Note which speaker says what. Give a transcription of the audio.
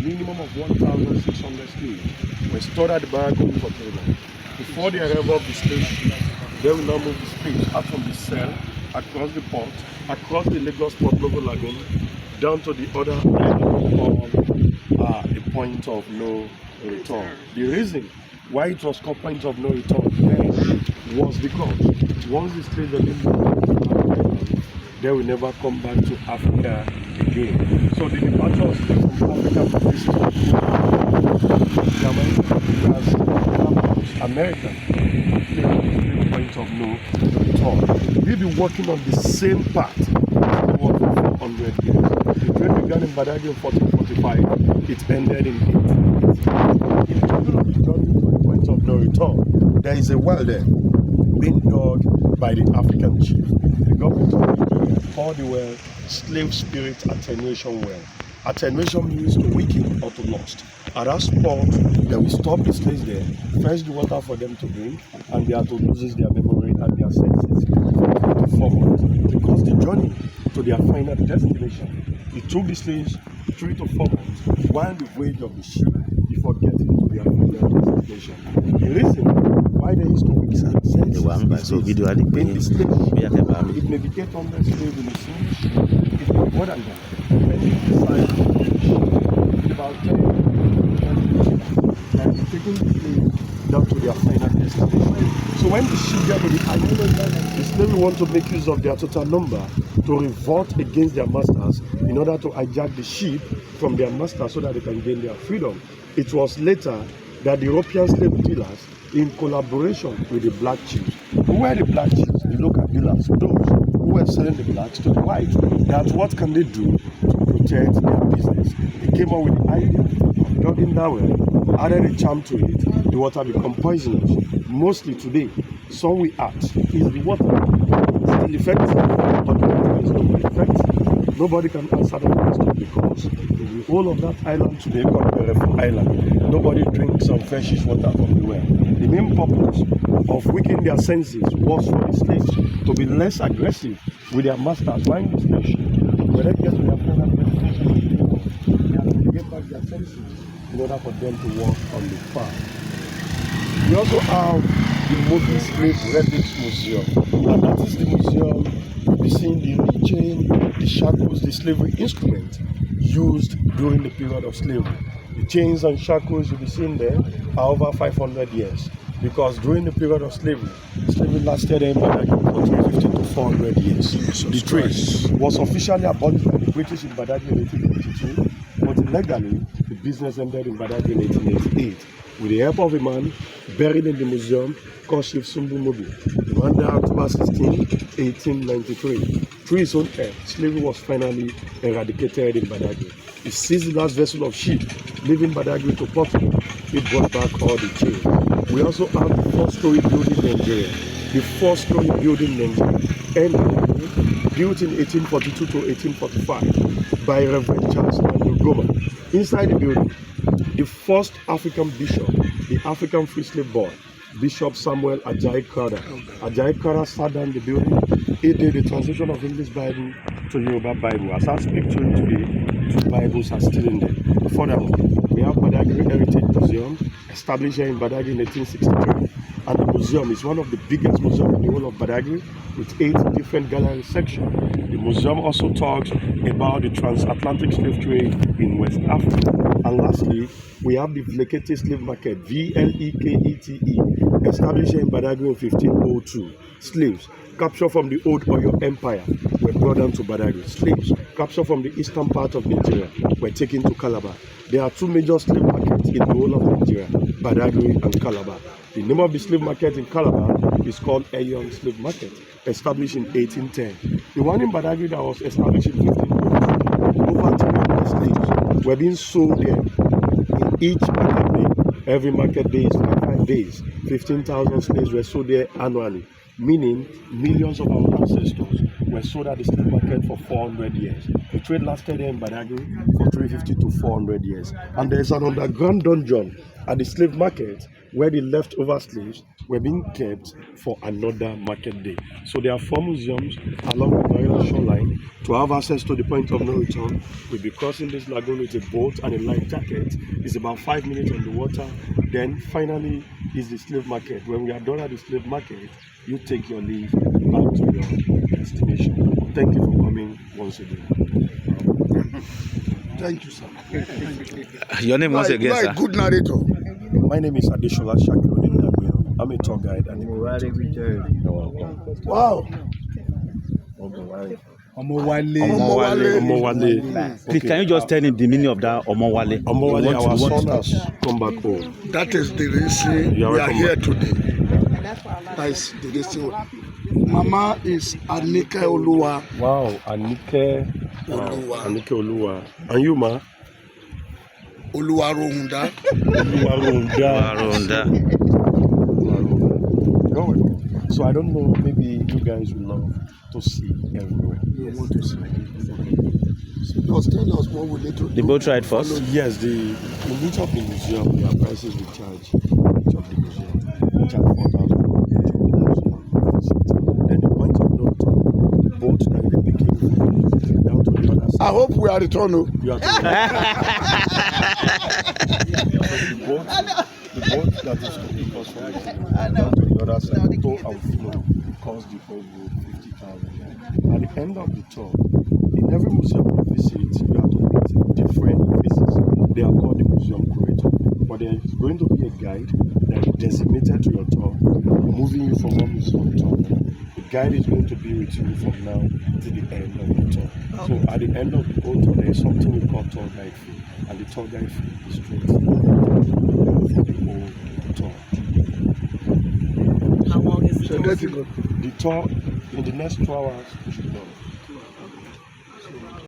Speaker 1: minimum of 1,600 slaves were stored at the barracoon for 3 months. Before the arrival of the slave ship, they will now move the slaves out from the cell, across the port, across the Lagos Port Novo Lagoon, down to the other island called the point of no return. The reason why it was called point of no return then was because once the slaves were being moved, they will never come back to Africa again. So the departure of slaves from Africa to this American point of no return. We've been working on the same path for 400 years. The trade began in Badagry in 1445. It ended in 1888. In the middle of the journey to the point of no return, there is a well there being dug by the African chief. The government of Nigeria called the well Slave Spirit Attenuation Well. Attenuation means to weaken or to lost. At that spot, they will stop the slaves there, fetch the water for them to drink, and they are to lose their memory and their senses for 3 to 4 months. Because the journey to their final destination, it took the slaves 3 to 4 months, while the voyage of the ship before getting to their final destination. The reason why they used to weaken their senses in the slave ship, it may be 800 slaves in a single ship, it may be more than that. Depending on the size of the ship, about 10 taking the slave down to their final destination. So when the ship get to the island, the slaves want to make use of their total number to revolt against their masters in order to hijack the ship from their masters so that they can gain their freedom. It was later that the European slave dealers, in collaboration with the black chiefs, who were the black chiefs, the local dealers, those who were selling the blacks to the whites, that what can they do to protect their business. They came up with the idea of dogging that well, added a charm to it, the water become poisonous. Mostly today, some we ask, is the water still effective? But the water is not effective. Nobody can answer the question because the whole of that island today called Berefo Island, nobody drinks some fresh water from the well. The main purpose of weakening their senses was for the slaves to be less aggressive with their masters. While the slaves, when they get to their final destination, they have to get back their senses in order for them to walk on the path. We also have the Mobile Slave Relics Museum, and that is the museum you'll be seeing the chain, the shackles, the slavery instruments used during the period of slavery. The chains and shackles you'll be seeing there are over 500 years, because during the period of slavery lasted in Badagry for 350 to 400 years. Jesus the trade was officially abolished by the British in Badagry in 1882, but illegally the business ended in Badagry in 1888 with the help of a man buried in the museum called Chief Sumbu Mobi. The man died October 16, 1893. Through his own help, slavery was finally eradicated in Badagry. He seized the last vessel of ship leaving Badagry to Portugal. He brought back all the chains. We also have the 4-story building in Nigeria. The 4-story building in Nigeria, built in 1842 to 1845 by Reverend Charles Andrew Goma. Inside the building, the first African bishop, the African Free Slave Board, Bishop Samuel Ajayi Crowther. Ajayi Crowther sat down in the building. He did the translation of English Bible to Yoruba Bible. As I speak to you today, 2 Bibles are still in there. Furthermore, we have Badagry Heritage Museum, established here in Badagry in 1863. And the museum is one of the biggest museums in the whole of Badagry, with 8 different gallery sections. The museum also talks about the transatlantic slave trade in West Africa. And lastly, we have the Vlekete Slave Market, V-L-E-K-E-T-E, established in Badagry in 1502. Slaves captured from the old Oyo Empire were brought down to Badagry. Slaves captured from the eastern part of Nigeria were taken to Calabar. There are 2 major slave markets in the whole of Nigeria, Badagry and Calabar. The name of the slave market in Calabar is called Eyon Slave Market, established in 1810. The one in Badagry that was established in 1502, over 300 slaves were being sold there in each market day. Every market day is 5 days. 15,000 slaves were sold there annually, meaning millions of our ancestors were sold at the slave market for 400 years. The trade lasted in Badagry for 350 to 400 years. And there's an underground dungeon at the slave market where the leftover slaves were being kept for another market day. So there are 4 museums along the marina shoreline. To have access to the point of no return, we'll be crossing this lagoon with a boat and a life jacket. It's about 5 minutes on the water. Then finally is the slave market. When we are done at the slave market, you take your leave back to your destination. Thank you for coming once again.
Speaker 2: Thank you, sir.
Speaker 3: Your name once again, sir.
Speaker 2: Good narrator.
Speaker 1: My name is Adeshola Shakiruddin Dagberu. I'm a tour guide and
Speaker 2: Wow.
Speaker 1: Omowale.
Speaker 3: Please, can you just tell him the meaning of that Omowale?
Speaker 1: Omowale, our son has come back home.
Speaker 2: That is the reason we are here today. That is the reason. Mama is Anike Oluwa.
Speaker 1: Wow, Anike
Speaker 2: Oluwa.
Speaker 1: Anike Oluwa. And you, ma?
Speaker 2: Oluwa Rohunda.
Speaker 3: Around
Speaker 1: You're welcome. So I don't know, maybe you guys would love to see everywhere.
Speaker 2: We want to see. Just tell us what we need to do.
Speaker 3: the boat ride first.
Speaker 1: Yes, in each of the museum, there are prices we charge each of the museum. We charge 4,000 Then the point of no return, boat that they begin down to the other side.
Speaker 2: I hope we are returning.
Speaker 1: You have to the boat that is to pick us from down to the other side, tow and flow, cost the whole group 50,000. At the end of the tour, in every museum you visit, you have to meet different faces. They are called the museum curator. But there is going to be a guide that is designated to your tour, moving you from one museum to another. The guide is going to be with you from now to the end of the tour. So at the end of the whole tour, there is something we call tour guide fee. And the tour guide fee is straight for the whole tour.
Speaker 4: How long is
Speaker 2: So
Speaker 4: it?
Speaker 2: let it go.
Speaker 1: The tour in the next 2 hours we should be done.